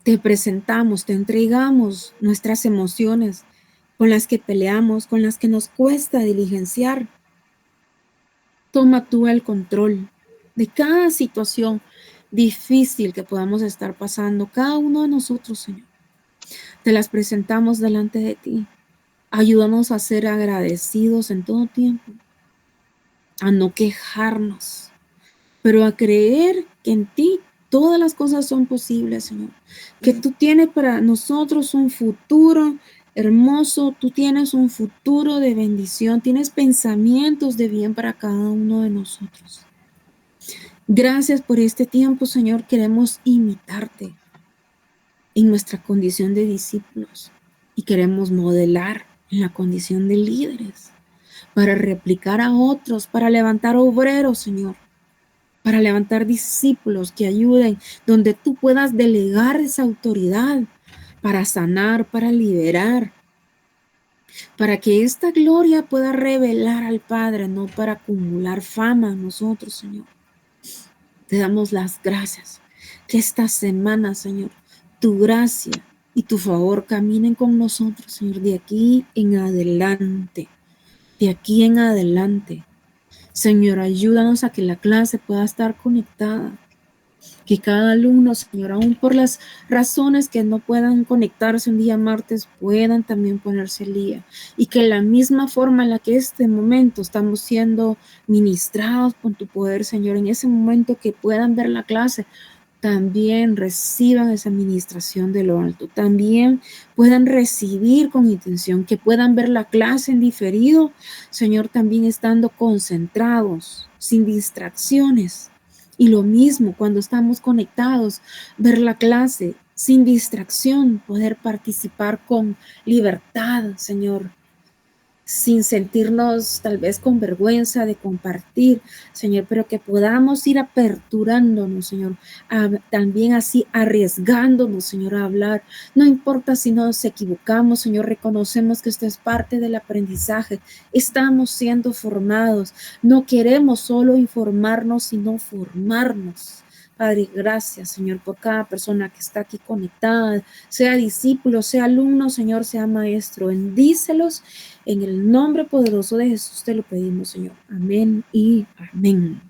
Te presentamos, te entregamos nuestras emociones con las que peleamos, con las que nos cuesta diligenciar. Toma tú el control de cada situación difícil que podamos estar pasando, cada uno de nosotros, Señor. Te las presentamos delante de ti. Ayúdanos a ser agradecidos en todo tiempo, a no quejarnos, pero a creer que en ti todas las cosas son posibles, Señor. Que tú tienes para nosotros un futuro hermoso, tú tienes un futuro de bendición, tienes pensamientos de bien para cada uno de nosotros. Gracias por este tiempo, Señor. Queremos imitarte en nuestra condición de discípulos y queremos modelar en la condición de líderes para replicar a otros, para levantar obreros, Señor, para levantar discípulos que ayuden, donde tú puedas delegar esa autoridad para sanar, para liberar, para que esta gloria pueda revelar al Padre, no para acumular fama a nosotros, Señor. Te damos las gracias. Que esta semana, Señor, tu gracia y tu favor caminen con nosotros, Señor, de aquí en adelante. De aquí en adelante. Señor, ayúdanos a que la clase pueda estar conectada. Que cada alumno, Señor, aún por las razones que no puedan conectarse un día martes, puedan también ponerse al día. Y que la misma forma en la que este momento estamos siendo ministrados con tu poder, Señor, en ese momento que puedan ver la clase, también reciban esa administración de lo alto, también puedan recibir con intención, que puedan ver la clase en diferido, Señor, también estando concentrados, sin distracciones. Y lo mismo cuando estamos conectados, ver la clase sin distracción, poder participar con libertad, Señor, sin sentirnos tal vez con vergüenza de compartir, Señor, pero que podamos ir aperturándonos, Señor, también así arriesgándonos, Señor, a hablar. No importa si nos equivocamos, Señor, reconocemos que esto es parte del aprendizaje. Estamos siendo formados. No queremos solo informarnos, sino formarnos. Padre, gracias, Señor, por cada persona que está aquí conectada, sea discípulo, sea alumno, Señor, sea maestro. Bendícelos. En el nombre poderoso de Jesús te lo pedimos, Señor. Amén y amén.